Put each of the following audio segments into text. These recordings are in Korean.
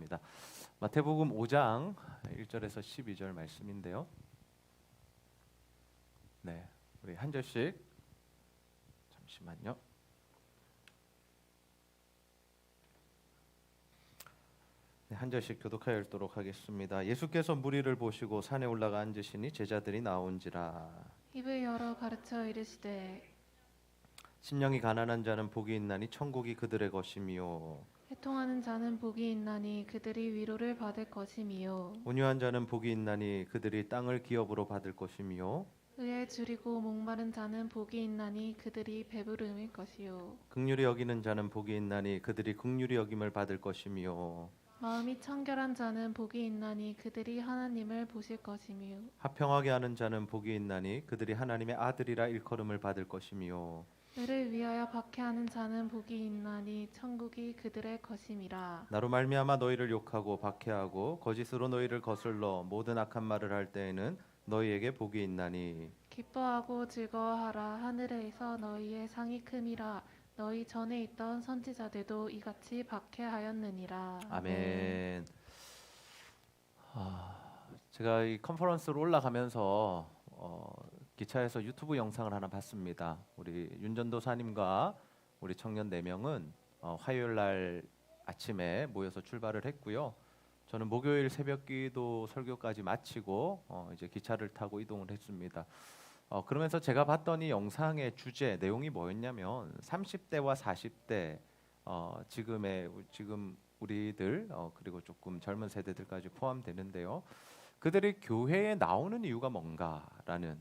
하겠습니다. 마태복음 5장 1절에서 12절 말씀인데요. 네, 우리 한 절씩 잠시만요. 네, 한 절씩 교독하여 읽도록 하겠습니다. 예수께서 무리를 보시고 산에 올라가 앉으시니 제자들이 나온지라. 입을 열어 가르쳐 이르시되 심령이 가난한 자는 복이 있나니 천국이 그들의 것이미요. 해통하는 자는 복이 있나니 그들이 위로를 받을 것이미요. 온유한 자는 복이 있나니 그들이 땅을 기업으로 받을 것이미요. 의에 줄이고 목마른 자는 복이 있나니 그들이 배부름일 것이요. 긍휼히 여기는 자는 복이 있나니 그들이 긍휼히 여김을 받을 것이미요. 마음이 청결한 자는 복이 있나니 그들이 하나님을 보실 것이미요. 화평하게 하는 자는 복이 있나니 그들이 하나님의 아들이라 일컬음을 받을 것이미요. 의를 위하여 박해하는 자는 복이 있나니 천국이 그들의 것임이라. 나로 말미암아 너희를 욕하고 박해하고 거짓으로 너희를 거슬러 모든 악한 말을 할 때에는 너희에게 복이 있나니. 기뻐하고 즐거워하라. 하늘에서 너희의 상이 큼이라. 너희 전에 있던 선지자들도 이같이 박해하였느니라. 아멘. 제가 이 컨퍼런스로 올라가면서 기차에서 유튜브 영상을 하나 봤습니다. 우리 윤전도사님과 우리 청년 4명은 화요일 날 아침에 모여서 출발을 했고요. 저는 목요일 새벽기도 설교까지 마치고 이제 기차를 타고 이동을 했습니다. 그러면서 제가 봤던 이 영상의 주제 내용이 뭐였냐면 30대와 40대 지금 우리들 그리고 조금 젊은 세대들까지 포함되는데요. 그들이 교회에 나오는 이유가 뭔가라는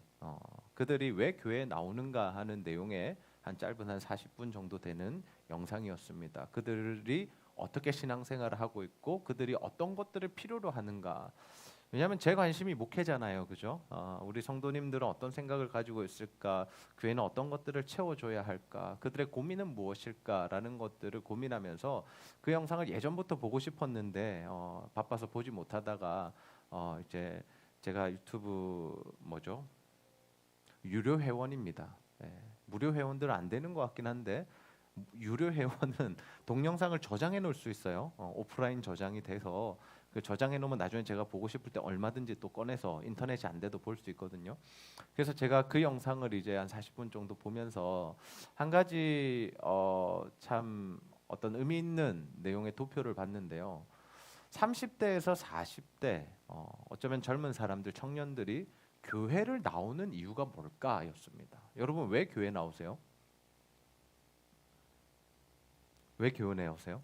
그들이 왜 교회에 나오는가 하는 내용의 한 짧은 한 40분 정도 되는 영상이었습니다. 그들이 어떻게 신앙생활을 하고 있고 그들이 어떤 것들을 필요로 하는가. 왜냐하면 제 관심이 목회잖아요, 그죠? 우리 성도님들은 어떤 생각을 가지고 있을까? 교회는 어떤 것들을 채워줘야 할까? 그들의 고민은 무엇일까라는 것들을 고민하면서 그 영상을 예전부터 보고 싶었는데 바빠서 보지 못하다가 이제 제가 유튜브 유료 회원입니다. 무료 회원들은 안 되는 것 같긴 한데 유료 회원은 동영상을 저장해 놓을 수 있어요. 오프라인 저장이 돼서 그 저장해 놓으면 나중에 제가 보고 싶을 때 얼마든지 또 꺼내서 인터넷이 안 돼도 볼 수 있거든요. 그래서 제가 그 영상을 이제 한 40분 정도 보면서 한 가지 참 어떤 의미 있는 내용의 도표를 봤는데요. 30대에서 40대 어쩌면 젊은 사람들 청년들이 교회를 나오는 이유가 뭘까였습니다. 여러분 왜 교회 나오세요? 왜 교회 나오세요?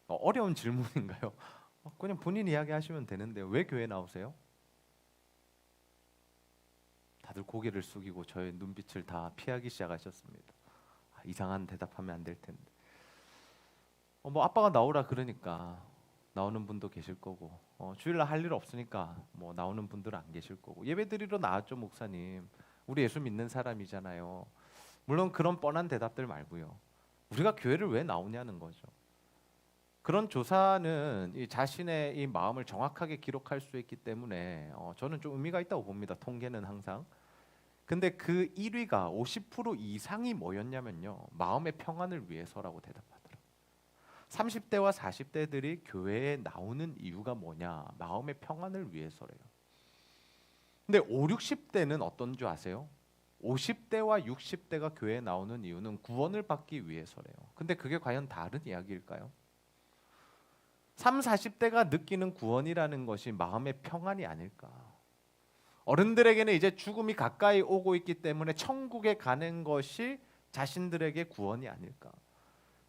어려운 질문인가요? 그냥 본인 이야기하시면 되는데 왜 교회 나오세요? 다들 고개를 숙이고 저의 눈빛을 다 피하기 시작하셨습니다. 이상한 대답하면 안 될 텐데. 뭐 아빠가 나오라 그러니까 나오는 분도 계실 거고 주일날 할 일 없으니까 뭐 나오는 분들은 안 계실 거고 예배 드리러 나왔죠 목사님. 우리 예수 믿는 사람이잖아요. 물론 그런 뻔한 대답들 말고요. 우리가 교회를 왜 나오냐는 거죠. 그런 조사는 이 자신의 이 마음을 정확하게 기록할 수 있기 때문에 저는 좀 의미가 있다고 봅니다. 통계는 항상. 근데 그 1위가 50% 이상이 뭐였냐면요. 마음의 평안을 위해서라고 대답하더라고요. 30대와 40대들이 교회에 나오는 이유가 뭐냐? 마음의 평안을 위해서래요. 근데 5, 60대는 어떤 줄 아세요? 50대와 60대가 교회에 나오는 이유는 구원을 받기 위해서래요. 근데 그게 과연 다른 이야기일까요? 3, 40대가 느끼는 구원이라는 것이 마음의 평안이 아닐까. 어른들에게는 이제 죽음이 가까이 오고 있기 때문에 천국에 가는 것이 자신들에게 구원이 아닐까.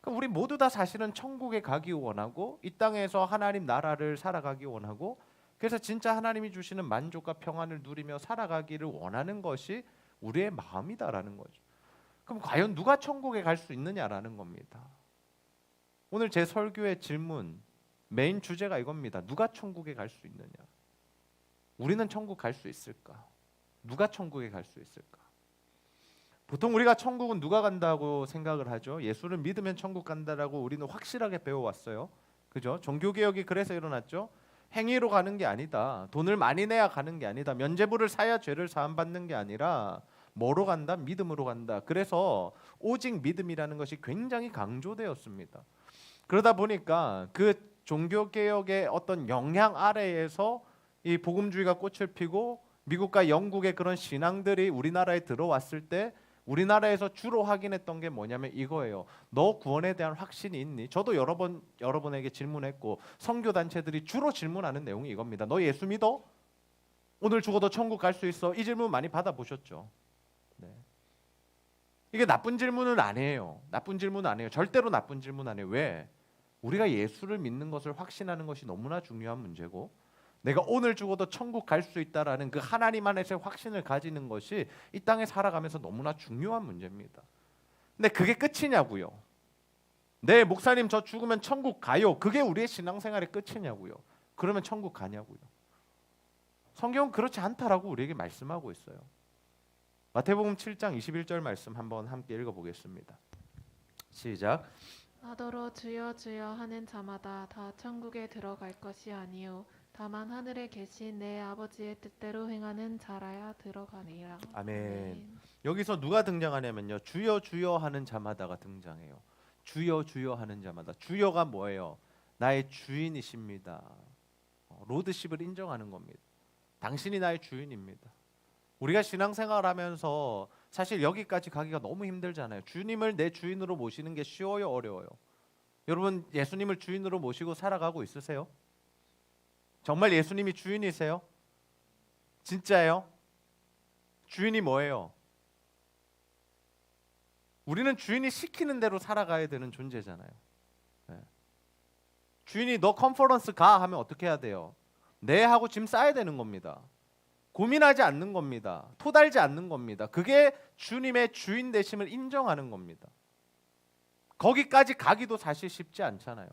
그러니까 우리 모두 다 사실은 천국에 가기 원하고 이 땅에서 하나님 나라를 살아가기 원하고 그래서 진짜 하나님이 주시는 만족과 평안을 누리며 살아가기를 원하는 것이 우리의 마음이다라는 거죠. 그럼 과연 누가 천국에 갈 수 있느냐라는 겁니다. 오늘 제 설교의 질문 메인 주제가 이겁니다. 누가 천국에 갈 수 있느냐? 우리는 천국 갈 수 있을까? 누가 천국에 갈 수 있을까? 보통 우리가 천국은 누가 간다고 생각을 하죠? 예수를 믿으면 천국 간다라고 우리는 확실하게 배워왔어요. 그죠? 종교개혁이 그래서 일어났죠. 행위로 가는 게 아니다. 돈을 많이 내야 가는 게 아니다. 면죄부를 사야 죄를 사함받는 게 아니라 뭐로 간다? 믿음으로 간다. 그래서 오직 믿음이라는 것이 굉장히 강조되었습니다. 그러다 보니까 그 종교 개혁의 어떤 영향 아래에서 이 복음주의가 꽃을 피고 미국과 영국의 그런 신앙들이 우리나라에 들어왔을 때 우리나라에서 주로 확인했던 게 뭐냐면 이거예요. 너 구원에 대한 확신이 있니? 저도 여러분에게 질문했고 선교 단체들이 주로 질문하는 내용이 이겁니다. 너 예수 믿어? 오늘 죽어도 천국 갈 수 있어? 이 질문 많이 받아보셨죠? 네. 이게 나쁜 질문은 아니에요. 나쁜 질문 아니에요. 절대로 나쁜 질문 아니에요. 왜? 우리가 예수를 믿는 것을 확신하는 것이 너무나 중요한 문제고 내가 오늘 죽어도 천국 갈 수 있다라는 그 하나님 안에서의 확신을 가지는 것이 이 땅에 살아가면서 너무나 중요한 문제입니다. 근데 그게 끝이냐고요? 네, 목사님 저 죽으면 천국 가요. 그게 우리의 신앙생활의 끝이냐고요? 그러면 천국 가냐고요? 성경은 그렇지 않다라고 우리에게 말씀하고 있어요. 마태복음 7장 21절 말씀 한번 함께 읽어보겠습니다. 시작. 나더러 주여 주여 하는 자마다 다 천국에 들어갈 것이 아니요 다만 하늘에 계신 내 아버지의 뜻대로 행하는 자라야 들어가니라. 아멘. 여기서 누가 등장하냐면요. 주여 주여 하는 자마다가 등장해요. 주여 주여 하는 자마다. 주여가 뭐예요? 나의 주인이십니다. 로드십을 인정하는 겁니다. 당신이 나의 주인입니다. 우리가 신앙생활하면서 사실 여기까지 가기가 너무 힘들잖아요. 주님을 내 주인으로 모시는 게 쉬워요, 어려워요? 여러분 예수님을 주인으로 모시고 살아가고 있으세요? 정말 예수님이 주인이세요? 진짜예요? 주인이 뭐예요? 우리는 주인이 시키는 대로 살아가야 되는 존재잖아요. 네. 주인이 너 컨퍼런스 가 하면 어떻게 해야 돼요? 네 하고 짐 싸야 되는 겁니다. 고민하지 않는 겁니다. 토달지 않는 겁니다. 그게 주님의 주인 되심을 인정하는 겁니다. 거기까지 가기도 사실 쉽지 않잖아요.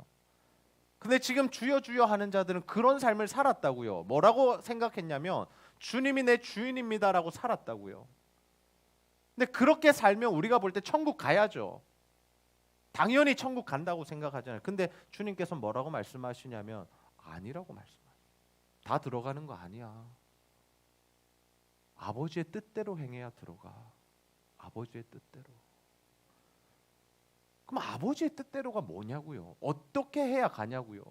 근데 지금 주여 주여 하는 자들은 그런 삶을 살았다고요. 뭐라고 생각했냐면 주님이 내 주인입니다라고 살았다고요. 근데 그렇게 살면 우리가 볼 때 천국 가야죠. 당연히 천국 간다고 생각하잖아요. 근데 주님께서 뭐라고 말씀하시냐면 아니라고 말씀하세요. 다 들어가는 거 아니야. 아버지의 뜻대로 행해야 들어가. 아버지의 뜻대로. 그럼 아버지의 뜻대로가 뭐냐고요? 어떻게 해야 가냐고요?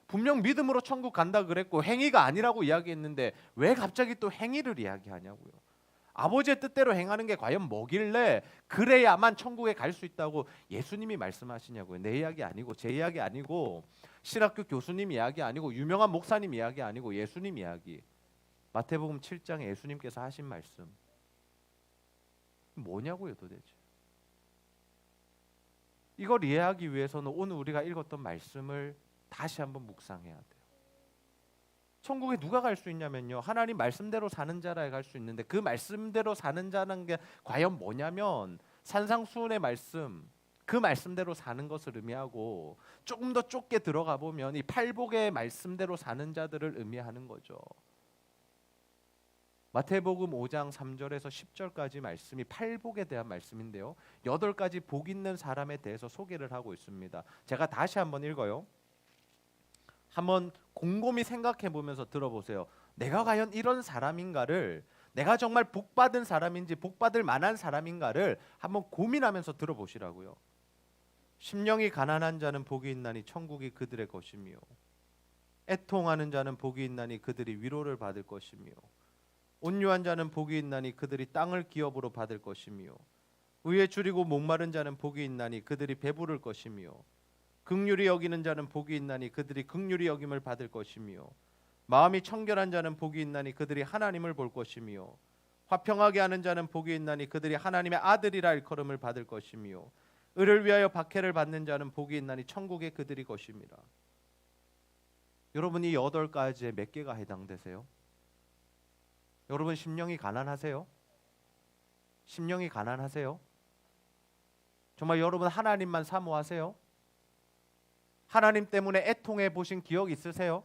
분명 믿음으로 천국 간다 그랬고 행위가 아니라고 이야기했는데 왜 갑자기 또 행위를 이야기하냐고요? 아버지의 뜻대로 행하는 게 과연 뭐길래 그래야만 천국에 갈 수 있다고 예수님이 말씀하시냐고요? 내 이야기 아니고 제 이야기 아니고 신학교 교수님 이야기 아니고 유명한 목사님 이야기 아니고 예수님 이야기. 마태복음 7장에 예수님께서 하신 말씀 뭐냐고요 도대체? 이걸 이해하기 위해서는 오늘 우리가 읽었던 말씀을 다시 한번 묵상해야 돼요. 천국에 누가 갈 수 있냐면요. 하나님 말씀대로 사는 자라야 갈 수 있는데 그 말씀대로 사는 자는 게 과연 뭐냐면 산상수훈의 말씀 그 말씀대로 사는 것을 의미하고 조금 더 좁게 들어가 보면 이 팔복의 말씀대로 사는 자들을 의미하는 거죠. 마태복음 5장 3절에서 10절까지 말씀이 팔복에 대한 말씀인데요. 8가지 복 있는 사람에 대해서 소개를 하고 있습니다. 제가 다시 한번 읽어요. 한번 곰곰이 생각해 보면서 들어보세요. 내가 과연 이런 사람인가를 내가 정말 복받은 사람인지 복받을 만한 사람인가를 한번 고민하면서 들어보시라고요. 심령이 가난한 자는 복이 있나니 천국이 그들의 것이며 애통하는 자는 복이 있나니 그들이 위로를 받을 것이며 온유한 자는 복이 있나니 그들이 땅을 기업으로 받을 것이며 의에 줄이고 목마른 자는 복이 있나니 그들이 배부를 것이며 긍휼히 여기는 자는 복이 있나니 그들이 긍휼히 여김을 받을 것이며 마음이 청결한 자는 복이 있나니 그들이 하나님을 볼 것이며 화평하게 하는 자는 복이 있나니 그들이 하나님의 아들이라 일컬음을 받을 것이며 의를 위하여 박해를 받는 자는 복이 있나니 천국에 그들이 것임이라. 여러분 이 8가지에 몇 개가 해당되세요? 여러분 심령이 가난하세요? 심령이 가난하세요? 정말 여러분 하나님만 사모하세요? 하나님 때문에 애통해 보신 기억 있으세요?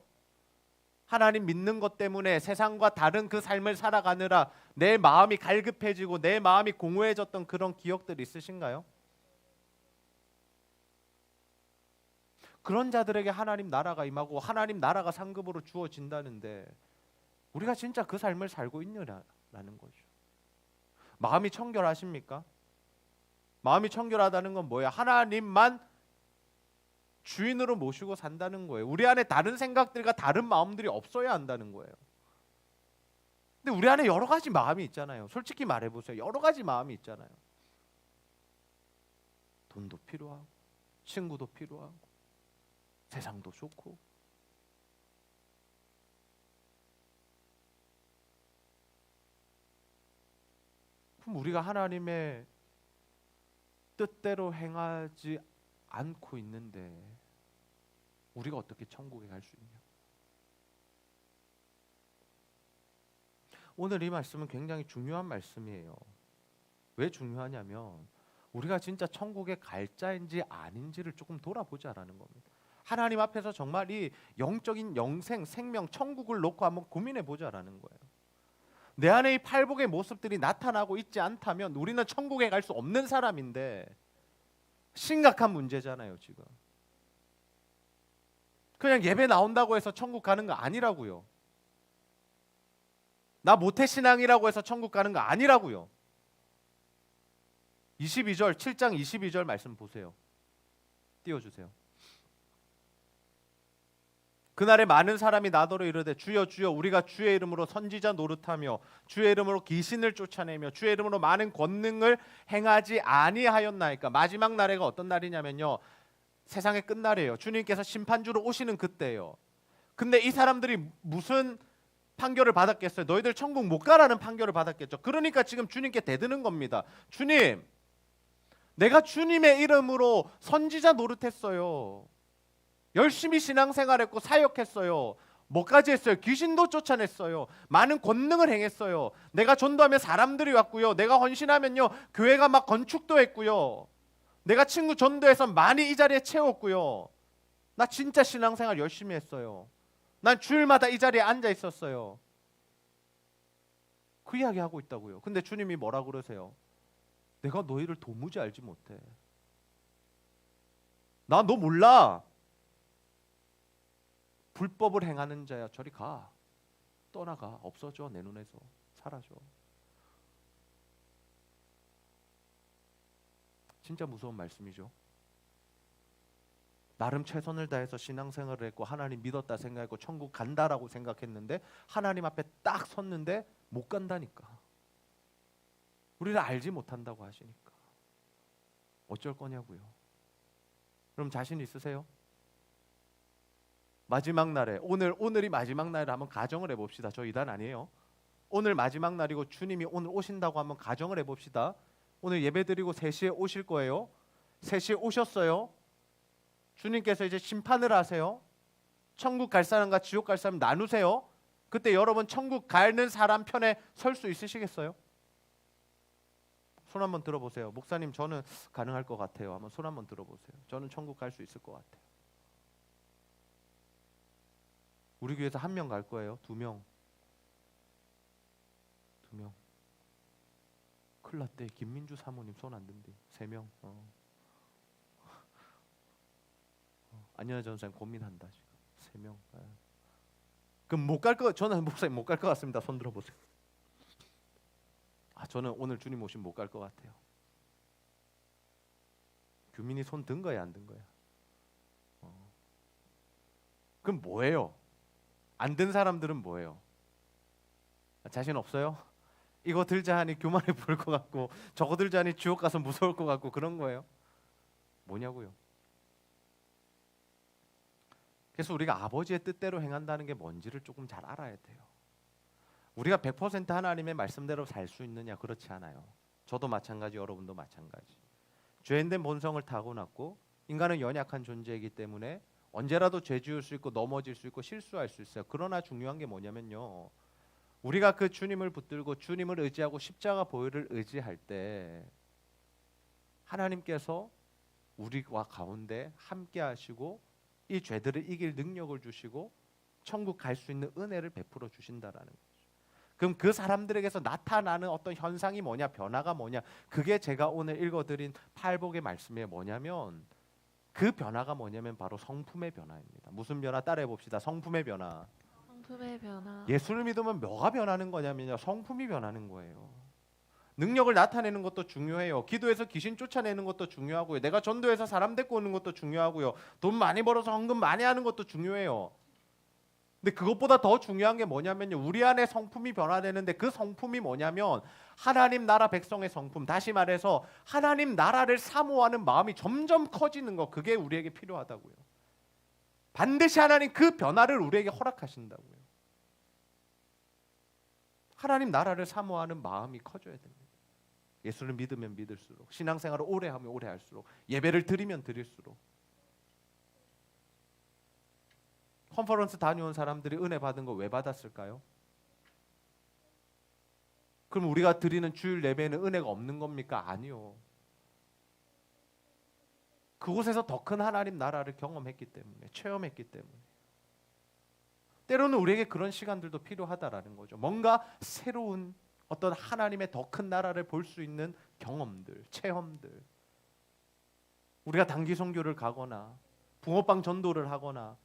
하나님 믿는 것 때문에 세상과 다른 그 삶을 살아가느라 내 마음이 갈급해지고 내 마음이 공허해졌던 그런 기억들 있으신가요? 그런 자들에게 하나님 나라가 임하고 하나님 나라가 상급으로 주어진다는데 우리가 진짜 그 삶을 살고 있느냐라는 거죠. 마음이 청결하십니까? 마음이 청결하다는 건 뭐예요? 하나님만 주인으로 모시고 산다는 거예요. 우리 안에 다른 생각들과 다른 마음들이 없어야 한다는 거예요. 근데 우리 안에 여러 가지 마음이 있잖아요. 솔직히 말해보세요. 여러 가지 마음이 있잖아요. 돈도 필요하고, 친구도 필요하고, 세상도 좋고. 그럼 우리가 하나님의 뜻대로 행하지 않고 있는데 우리가 어떻게 천국에 갈 수 있냐? 오늘 이 말씀은 굉장히 중요한 말씀이에요. 왜 중요하냐면 우리가 진짜 천국에 갈 자인지 아닌지를 조금 돌아보자라는 겁니다. 하나님 앞에서 정말 이 영적인 영생, 생명, 천국을 놓고 한번 고민해 보자라는 거예요. 내 안에 이 팔복의 모습들이 나타나고 있지 않다면 우리는 천국에 갈 수 없는 사람인데 심각한 문제잖아요, 지금. 그냥 예배 나온다고 해서 천국 가는 거 아니라고요. 나 모태신앙이라고 해서 천국 가는 거 아니라고요. 22절, 7장 22절 말씀 보세요. 띄워주세요. 그날에 많은 사람이 나더러 이르되 주여 주여 우리가 주의 이름으로 선지자 노릇하며 주의 이름으로 귀신을 쫓아내며 주의 이름으로 많은 권능을 행하지 아니하였나이까. 마지막 날에가 어떤 날이냐면요, 세상의 끝날이에요. 주님께서 심판주로 오시는 그때예요. 근데 이 사람들이 무슨 판결을 받았겠어요? 너희들 천국 못 가라는 판결을 받았겠죠. 그러니까 지금 주님께 대드는 겁니다. 주님, 내가 주님의 이름으로 선지자 노릇했어요. 열심히 신앙생활했고 사역했어요. 뭐까지 했어요? 귀신도 쫓아냈어요. 많은 권능을 행했어요. 내가 전도하면 사람들이 왔고요. 내가 헌신하면요, 교회가 막 건축도 했고요. 내가 친구 전도해서 많이 이 자리에 채웠고요. 나 진짜 신앙생활 열심히 했어요. 난 주일마다 이 자리에 앉아 있었어요. 그 이야기 하고 있다고요. 근데 주님이 뭐라 그러세요? 내가 너희를 도무지 알지 못해. 나 너 몰라. 불법을 행하는 자야, 저리 가. 떠나가. 없어져. 내 눈에서 사라져. 진짜 무서운 말씀이죠. 나름 최선을 다해서 신앙생활을 했고 하나님 믿었다 생각했고 천국 간다라고 생각했는데 하나님 앞에 딱 섰는데 못 간다니까. 우리를 알지 못한다고 하시니까 어쩔 거냐고요. 그럼 자신 있으세요? 마지막 날에 오늘이 마지막 날에 한번 가정을 해봅시다. 저 이단 아니에요. 오늘 마지막 날이고 주님이 오늘 오신다고 한번 가정을 해봅시다. 오늘 예배드리고 3시에 오실 거예요. 3시에 오셨어요. 주님께서 이제 심판을 하세요. 천국 갈 사람과 지옥 갈 사람 나누세요. 그때 여러분 천국 가는 사람 편에 설 수 있으시겠어요? 손 한번 들어보세요. 목사님 저는 가능할 것 같아요. 한번 손 한번 들어보세요. 저는 천국 갈 수 있을 것 같아요. 우리 교회에서 1명 갈 거예요? 2명? 2명. 큰일 났대. 김민주 사모님 손 안 든대. 3명. 안현아 전사님 고민한다 지금. 3명. 그럼 못 갈 거. 저는 목사님 못 갈 것 같습니다. 손 들어보세요. 저는 오늘 주님 오시면 못 갈 것 같아요. 규민이 손 든 거야 안 든 거야? 그럼 뭐예요? 안 든 사람들은 뭐예요? 자신 없어요? 이거 들자 하니 교만해 보일 것 같고 저거 들자 하니 지옥 가서 무서울 것 같고 그런 거예요? 뭐냐고요? 그래서 우리가 아버지의 뜻대로 행한다는 게 뭔지를 조금 잘 알아야 돼요. 우리가 100% 하나님의 말씀대로 살 수 있느냐? 그렇지 않아요. 저도 마찬가지, 여러분도 마찬가지. 죄인된 본성을 타고났고 인간은 연약한 존재이기 때문에 언제라도 죄 지을 수 있고 넘어질 수 있고 실수할 수 있어요. 그러나 중요한 게 뭐냐면요, 우리가 그 주님을 붙들고 주님을 의지하고 십자가 보혈을 의지할 때 하나님께서 우리와 가운데 함께 하시고 이 죄들을 이길 능력을 주시고 천국 갈 수 있는 은혜를 베풀어 주신다라는 거죠. 그럼 그 사람들에게서 나타나는 어떤 현상이 뭐냐, 변화가 뭐냐, 그게 제가 오늘 읽어드린 팔복의 말씀이 뭐냐면 그 변화가 뭐냐면 바로 성품의 변화입니다. 무슨 변화? 따라해 봅시다. 성품의 변화. 성품의 변화. 예수를 믿으면 뭐가 변하는 거냐면요, 성품이 변하는 거예요. 능력을 나타내는 것도 중요해요. 기도해서 귀신 쫓아내는 것도 중요하고요. 내가 전도해서 사람 데리고 오는 것도 중요하고요. 돈 많이 벌어서 헌금 많이 하는 것도 중요해요. 근데 그것보다 더 중요한 게 뭐냐면요. 우리 안에 성품이 변화되는데 그 성품이 뭐냐면 하나님 나라 백성의 성품. 다시 말해서 하나님 나라를 사모하는 마음이 점점 커지는 거. 그게 우리에게 필요하다고요. 반드시 하나님 그 변화를 우리에게 허락하신다고요. 하나님 나라를 사모하는 마음이 커져야 됩니다. 예수를 믿으면 믿을수록, 신앙생활을 오래 하면 오래 할수록, 예배를 드리면 드릴수록. 컨퍼런스 다녀온 사람들이 은혜 받은 거 왜 받았을까요? 그럼 우리가 드리는 주일 예배에는 은혜가 없는 겁니까? 아니요. 그곳에서 더 큰 하나님 나라를 경험했기 때문에, 체험했기 때문에. 때로는 우리에게 그런 시간들도 필요하다라는 거죠. 뭔가 새로운 어떤 하나님의 더 큰 나라를 볼 수 있는 경험들, 체험들. 우리가 단기 선교를 가거나 붕어빵 전도를 하거나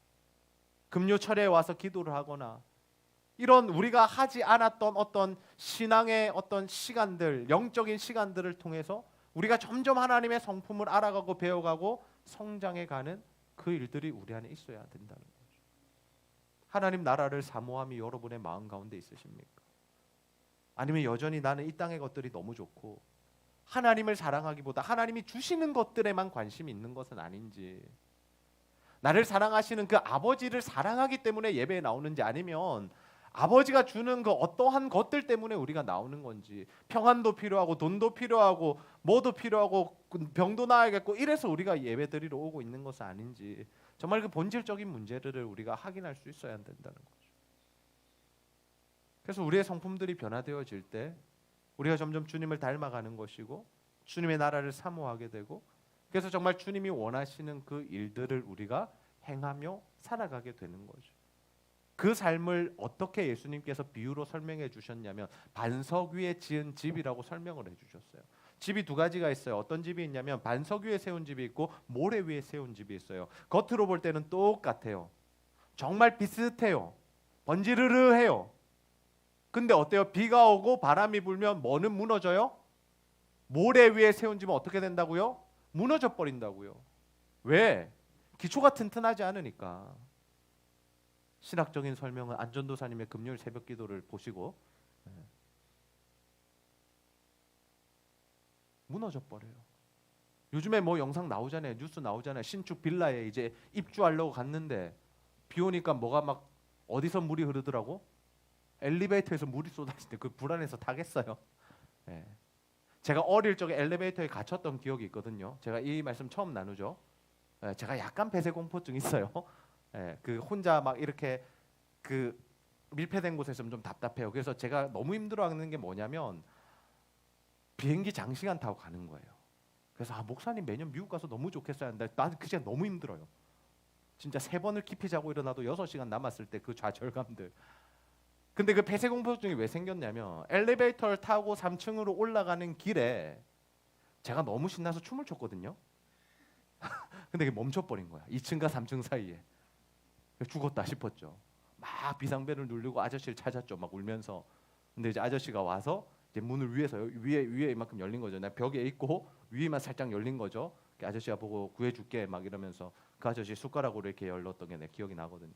금요철에 와서 기도를 하거나 이런 우리가 하지 않았던 어떤 신앙의 어떤 시간들, 영적인 시간들을 통해서 우리가 점점 하나님의 성품을 알아가고 배워가고 성장해가는 그 일들이 우리 안에 있어야 된다는 거죠. 하나님 나라를 사모함이 여러분의 마음 가운데 있으십니까? 아니면 여전히 나는 이 땅의 것들이 너무 좋고 하나님을 사랑하기보다 하나님이 주시는 것들에만 관심이 있는 것은 아닌지, 나를 사랑하시는 그 아버지를 사랑하기 때문에 예배에 나오는지, 아니면 아버지가 주는 그 어떠한 것들 때문에 우리가 나오는 건지, 평안도 필요하고 돈도 필요하고 뭐도 필요하고 병도 나아야겠고 이래서 우리가 예배 드리러 오고 있는 것은 아닌지, 정말 그 본질적인 문제를 우리가 확인할 수 있어야 된다는 거죠. 그래서 우리의 성품들이 변화되어질 때 우리가 점점 주님을 닮아가는 것이고 주님의 나라를 사모하게 되고, 그래서 정말 주님이 원하시는 그 일들을 우리가 행하며 살아가게 되는 거죠. 그 삶을 어떻게 예수님께서 비유로 설명해 주셨냐면 반석 위에 지은 집이라고 설명을 해 주셨어요. 집이 두 가지가 있어요. 어떤 집이 있냐면 반석 위에 세운 집이 있고 모래 위에 세운 집이 있어요. 겉으로 볼 때는 똑같아요. 정말 비슷해요. 번지르르해요. 근데 어때요? 비가 오고 바람이 불면 뭐는 무너져요? 모래 위에 세운 집은 어떻게 된다고요? 무너져 버린다고요. 왜? 기초가 튼튼하지 않으니까. 신학적인 설명은 안전도사님의 금요일 새벽 기도를 보시고 무너져 버려요. 요즘에 뭐 영상 나오잖아요. 뉴스 나오잖아요. 신축 빌라에 이제 입주하려고 갔는데 비 오니까 뭐가 막 어디서 물이 흐르더라고? 엘리베이터에서 물이 쏟아지는데 그 불안해서 타겠어요. 예. 제가 어릴 적에 엘리베이터에 갇혔던 기억이 있거든요. 제가 이 말씀 처음 나누죠. 예, 제가 약간 폐쇄 공포증 있어요. 예, 그 혼자 막 이렇게 그 밀폐된 곳에 있으면 좀 답답해요. 그래서 제가 너무 힘들어하는 게 뭐냐면 비행기 장시간 타고 가는 거예요. 그래서 목사님 매년 미국 가서 너무 좋겠어야 하는데 나는 그 시간 너무 힘들어요. 진짜 3번을 깊이 자고 일어나도 6시간 남았을 때 그 좌절감들. 근데 그 폐쇄 공포증이 왜 생겼냐면 엘리베이터를 타고 3층으로 올라가는 길에 제가 너무 신나서 춤을 췄거든요. 근데 그게 멈춰버린 거야. 2층과 3층 사이에. 죽었다 싶었죠. 막 비상벨을 누르고 아저씨를 찾았죠. 막 울면서. 근데 이제 아저씨가 와서 이제 문을 위에 이만큼 열린 거죠. 나 벽에 있고 위에만 살짝 열린 거죠. 아저씨가 보고 구해줄게 막 이러면서 그 아저씨 숟가락으로 이렇게 열렸던 게 내 기억이 나거든요.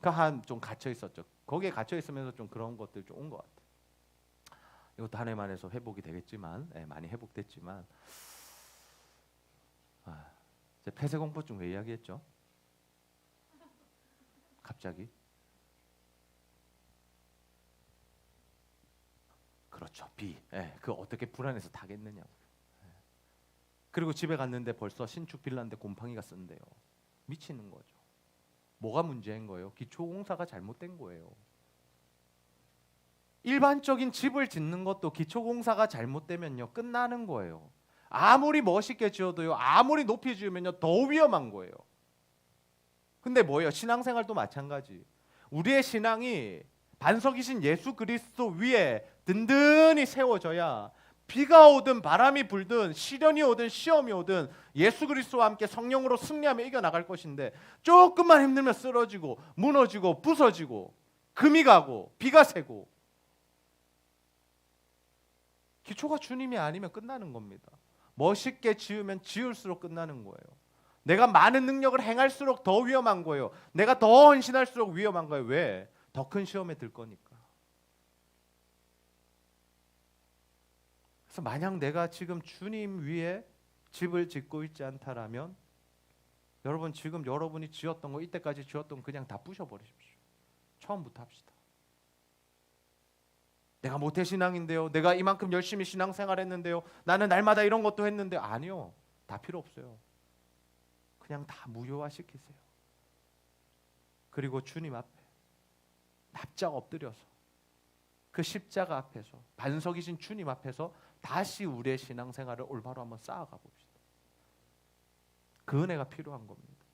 한 좀 갇혀 있었죠. 거기에 갇혀 있으면서 좀 그런 것들 좀 온 것 같아요. 이것도 한 해만 해서 회복이 되겠지만, 많이 회복됐지만, 이제 폐쇄 공포증 왜 이야기했죠? 갑자기? 그렇죠. 비. 그 어떻게 불안해서 타겠느냐고. 그리고 집에 갔는데 벌써 신축 빌라인데 곰팡이가 쓴대요. 미치는 거죠. 뭐가 문제인 거예요? 기초공사가 잘못된 거예요. 일반적인 집을 짓는 것도 기초공사가 잘못되면요 끝나는 거예요. 아무리 멋있게 지어도요, 아무리 높이 지으면요 더 위험한 거예요. 근데 뭐예요? 신앙생활도 마찬가지. 우리의 신앙이 반석이신 예수 그리스도 위에 든든히 세워져야 비가 오든 바람이 불든 시련이 오든 시험이 오든 예수 그리스도와 함께 성령으로 승리하며 이겨나갈 것인데, 조금만 힘들면 쓰러지고 무너지고 부서지고 금이 가고 비가 새고 기초가 주님이 아니면 끝나는 겁니다. 멋있게 지으면 지을수록 끝나는 거예요. 내가 많은 능력을 행할수록 더 위험한 거예요. 내가 더 헌신할수록 위험한 거예요. 왜? 더 큰 시험에 들 거니까. 그래서 만약 내가 지금 주님 위에 집을 짓고 있지 않다라면 여러분 지금 여러분이 지었던 거 이때까지 지었던 거 그냥 다 부셔버리십시오. 처음부터 합시다. 내가 모태신앙인데요. 내가 이만큼 열심히 신앙생활했는데요. 나는 날마다 이런 것도 했는데 아니요. 다 필요 없어요. 그냥 다 무효화시키세요. 그리고 주님 앞에 납작 엎드려서 그 십자가 앞에서 반석이신 주님 앞에서 다시 우리의 신앙생활을 올바로 한번 쌓아가 봅시다. 그 은혜가 필요한 겁니다.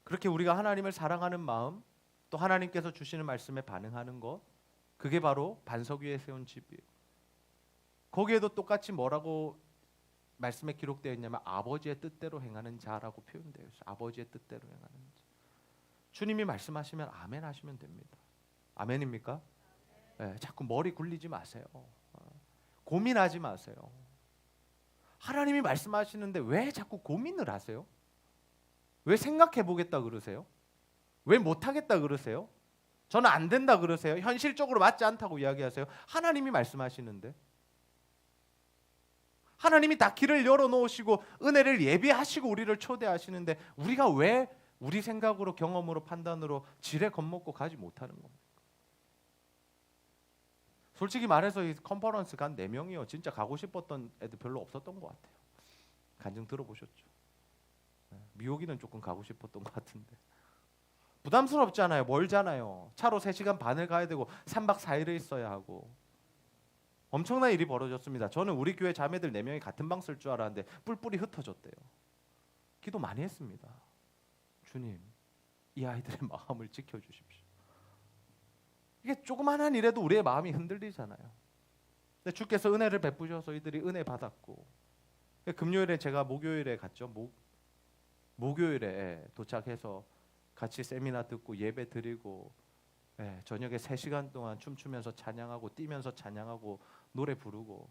그렇게 우리가 하나님을 사랑하는 마음, 또 하나님께서 주시는 말씀에 반응하는 것, 그게 바로 반석 위에 세운 집이에요. 거기에도 똑같이 뭐라고 말씀에 기록되어 있냐면 아버지의 뜻대로 행하는 자라고 표현되어 있어요. 아버지의 뜻대로 행하는 자. 주님이 말씀하시면 아멘 하시면 됩니다. 아멘입니까? 네, 자꾸 머리 굴리지 마세요. 고민하지 마세요. 하나님이 말씀하시는데 왜 자꾸 고민을 하세요? 왜 생각해 보겠다 그러세요? 왜 못하겠다 그러세요? 저는 안 된다 그러세요? 현실적으로 맞지 않다고 이야기하세요? 하나님이 말씀하시는데 하나님이 다 길을 열어놓으시고 은혜를 예비하시고 우리를 초대하시는데 우리가 왜 우리 생각으로 경험으로 판단으로 지레 겁먹고 가지 못하는 겁니까? 솔직히 말해서 이 컨퍼런스 간 4명이요 진짜 가고 싶었던 애들 별로 없었던 것 같아요. 간증 들어보셨죠? 미호기는 조금 가고 싶었던 것 같은데 부담스럽잖아요. 멀잖아요. 차로 3시간 반을 가야 되고 3박 4일을 있어야 하고 엄청난 일이 벌어졌습니다. 저는 우리 교회 자매들 4명이 같은 방 쓸 줄 알았는데 뿔뿔이 흩어졌대요. 기도 많이 했습니다. 주님, 이 아이들의 마음을 지켜주십시오. 이게 조그만한 일에도 우리의 마음이 흔들리잖아요. 근데 주께서 은혜를 베푸셔서 이들이 은혜 받았고 금요일에 제가 목요일에 갔죠. 목요일에 도착해서 같이 세미나 듣고 예배 드리고 저녁에 3시간 동안 춤추면서 찬양하고 뛰면서 찬양하고 노래 부르고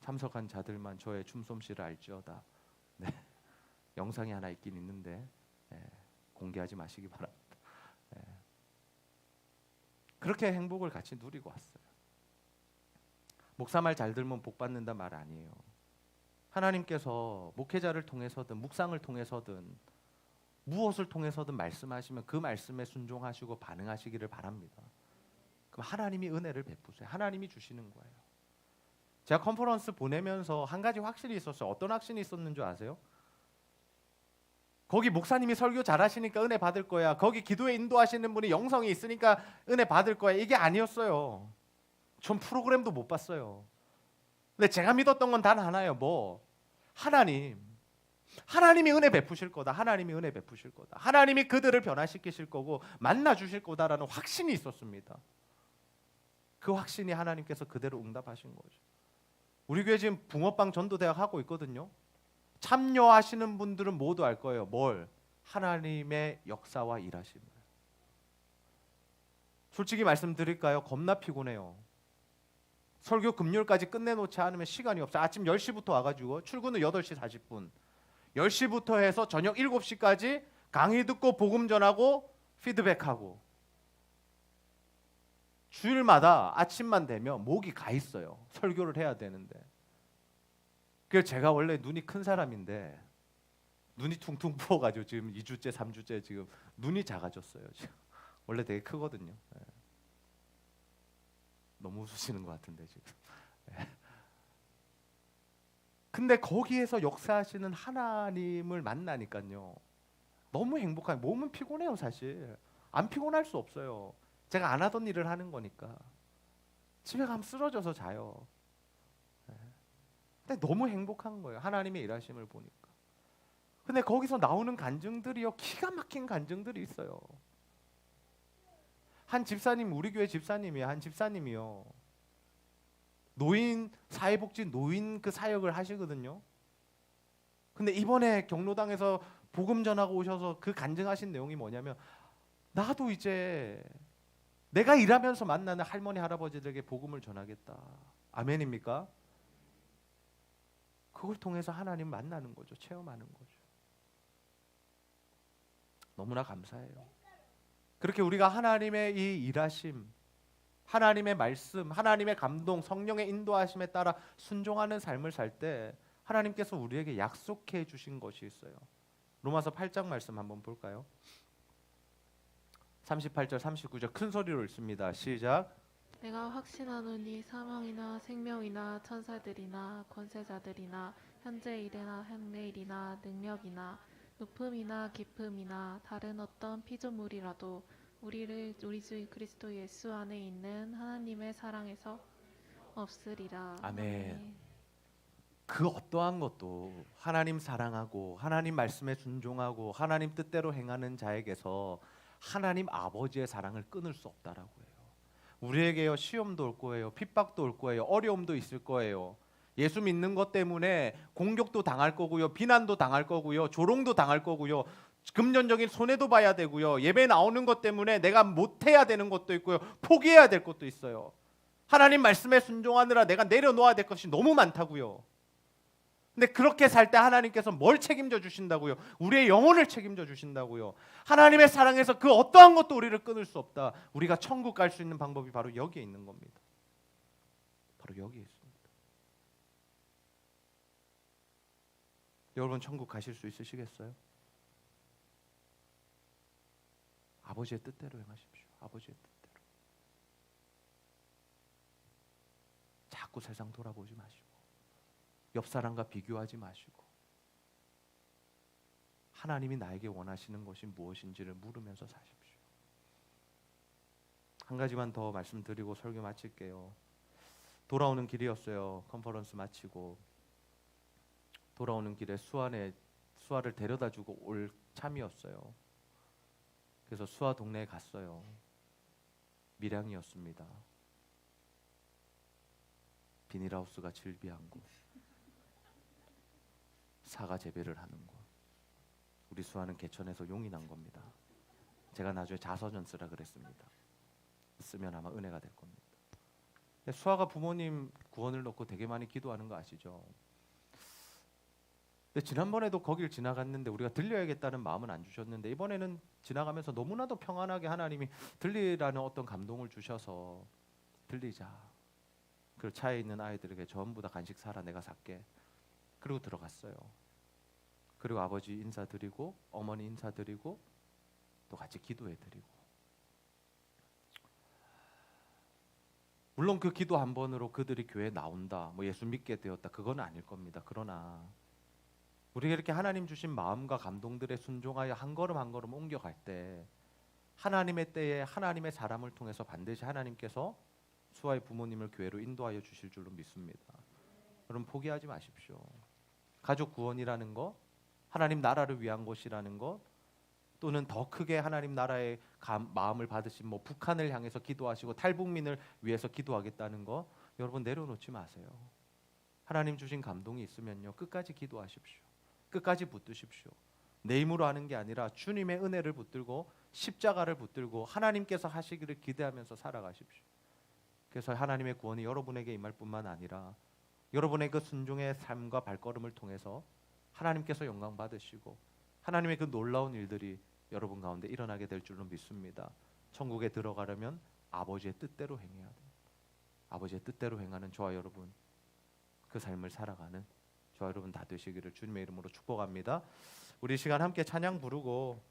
참석한 자들만 저의 춤솜씨를 알지어다. 네. 영상이 하나 있긴 있는데 공개하지 마시기 바랍니다. 그렇게 행복을 같이 누리고 왔어요. 목사 말 잘 들으면 복 받는다 말 아니에요. 하나님께서 목회자를 통해서든 묵상을 통해서든 무엇을 통해서든 말씀하시면 그 말씀에 순종하시고 반응하시기를 바랍니다. 그럼 하나님이 은혜를 베푸세요. 하나님이 주시는 거예요. 제가 컨퍼런스 보내면서 한 가지 확신이 있었어요. 어떤 확신이 있었는 줄 아세요? 거기 목사님이 설교 잘하시니까 은혜 받을 거야. 거기 기도에 인도하시는 분이 영성이 있으니까 은혜 받을 거야. 이게 아니었어요. 전 프로그램도 못 봤어요. 근데 제가 믿었던 건 단 하나예요. 뭐? 하나님이 은혜 베푸실 거다. 하나님이 은혜 베푸실 거다. 하나님이 그들을 변화시키실 거고 만나 주실 거다라는 확신이 있었습니다. 그 확신이 하나님께서 그대로 응답하신 거죠. 우리 교회 지금 붕어빵 전도대학 하고 있거든요. 참여하시는 분들은 모두 알 거예요. 뭘? 하나님의 역사와 일하심을. 솔직히 말씀드릴까요? 겁나 피곤해요. 설교 금요일까지 끝내놓지 않으면 시간이 없어요. 아침 10시부터 와가지고 출근은 8시 40분 10시부터 해서 저녁 7시까지 강의 듣고 복음 전하고 피드백하고 주일마다 아침만 되면 목이 가 있어요. 설교를 해야 되는데 그래서 제가 원래 눈이 큰 사람인데 눈이 퉁퉁 부어가지고 지금 2주째 3주째 지금 눈이 작아졌어요. 지금 원래 되게 크거든요. 너무 웃으시는 것 같은데 지금. 근데 거기에서 역사하시는 하나님을 만나니까요. 너무 행복한. 몸은 피곤해요 사실. 안 피곤할 수 없어요. 제가 안 하던 일을 하는 거니까. 집에 가면 쓰러져서 자요. 근데 너무 행복한 거예요. 하나님의 일하심을 보니까. 근데 거기서 나오는 간증들이요. 기가 막힌 간증들이 있어요. 한 집사님, 우리 교회 집사님이요. 한 집사님이요. 노인 사회복지 노인 그 사역을 하시거든요. 근데 이번에 경로당에서 복음 전하고 오셔서 그 간증하신 내용이 뭐냐면 나도 이제 내가 일하면서 만나는 할머니 할아버지들에게 복음을 전하겠다. 아멘입니까? 그걸 통해서 하나님 만나는 거죠. 체험하는 거죠. 너무나 감사해요. 그렇게 우리가 하나님의 이 일하심, 하나님의 말씀, 하나님의 감동, 성령의 인도하심에 따라 순종하는 삶을 살 때 하나님께서 우리에게 약속해 주신 것이 있어요. 로마서 8장 말씀 한번 볼까요? 38절 39절 큰 소리로 읽습니다. 시작. 내가 확신하노니 사망이나 생명이나 천사들이나 권세자들이나 현재 일이나 향내일이나 능력이나 높음이나 깊음이나 다른 어떤 피조물이라도 우리 주 그리스도 예수 안에 있는 하나님의 사랑에서 없으리라. 아멘. 그 어떠한 것도 하나님 사랑하고 하나님 말씀에 순종하고 하나님 뜻대로 행하는 자에게서 하나님 아버지의 사랑을 끊을 수 없다라고 해요. 우리에게요 시험도 올 거예요. 핍박도 올 거예요. 어려움도 있을 거예요. 예수 믿는 것 때문에 공격도 당할 거고요. 비난도 당할 거고요. 조롱도 당할 거고요. 금전적인 손해도 봐야 되고요. 예배 나오는 것 때문에 내가 못해야 되는 것도 있고요. 포기해야 될 것도 있어요. 하나님 말씀에 순종하느라 내가 내려놓아야 될 것이 너무 많다고요. 근데 그렇게 살 때 하나님께서 뭘 책임져 주신다고요? 우리의 영혼을 책임져 주신다고요. 하나님의 사랑에서 그 어떠한 것도 우리를 끊을 수 없다. 우리가 천국 갈 수 있는 방법이 바로 여기에 있는 겁니다. 바로 여기에 있습니다. 여러분 천국 가실 수 있으시겠어요? 아버지의 뜻대로 행하십시오. 아버지의 뜻대로. 자꾸 세상 돌아보지 마시고 옆 사람과 비교하지 마시고 하나님이 나에게 원하시는 것이 무엇인지를 물으면서 사십시오. 한 가지만 더 말씀드리고 설교 마칠게요. 돌아오는 길이었어요. 컨퍼런스 마치고 돌아오는 길에 수아를 데려다주고 올 참이었어요. 그래서 수아 동네에 갔어요. 밀양이었습니다. 비닐하우스가 즐비한 곳, 사과 재배를 하는 곳. 우리 수아는 개천에서 용이 난 겁니다. 제가 나중에 자서전 쓰라 그랬습니다. 쓰면 아마 은혜가 될 겁니다. 수아가 부모님 구원을 놓고 되게 많이 기도하는 거 아시죠? 근데 지난번에도 거길 지나갔는데 우리가 들려야겠다는 마음은 안 주셨는데 이번에는 지나가면서 너무나도 평안하게 하나님이 들리라는 어떤 감동을 주셔서 들리자. 그리고 차에 있는 아이들에게 전부 다 간식 사라 내가 살게. 그리고 들어갔어요. 그리고 아버지 인사드리고 어머니 인사드리고 또 같이 기도해드리고 물론 그 기도 한 번으로 그들이 교회에 나온다 뭐 예수 믿게 되었다 그건 아닐 겁니다. 그러나 우리가 이렇게 하나님 주신 마음과 감동들에 순종하여 한 걸음 한 걸음 옮겨갈 때 하나님의 때에 하나님의 사람을 통해서 반드시 하나님께서 수아의 부모님을 교회로 인도하여 주실 줄로 믿습니다. 여러분 포기하지 마십시오. 가족 구원이라는 것, 하나님 나라를 위한 것이라는 것, 또는 더 크게 하나님 나라의 마음을 받으신 뭐 북한을 향해서 기도하시고 탈북민을 위해서 기도하겠다는 것, 여러분 내려놓지 마세요. 하나님 주신 감동이 있으면요 끝까지 기도하십시오. 끝까지 붙드십시오. 내 힘으로 하는 게 아니라 주님의 은혜를 붙들고 십자가를 붙들고 하나님께서 하시기를 기대하면서 살아가십시오. 그래서 하나님의 구원이 여러분에게 임할 뿐만 아니라 여러분의 그 순종의 삶과 발걸음을 통해서 하나님께서 영광 받으시고 하나님의 그 놀라운 일들이 여러분 가운데 일어나게 될 줄로 믿습니다. 천국에 들어가려면 아버지의 뜻대로 행해야 됩니다. 아버지의 뜻대로 행하는 저와 여러분 그 삶을 살아가는 저와 여러분 다 되시기를 주님의 이름으로 축복합니다. 우리 시간 함께 찬양 부르고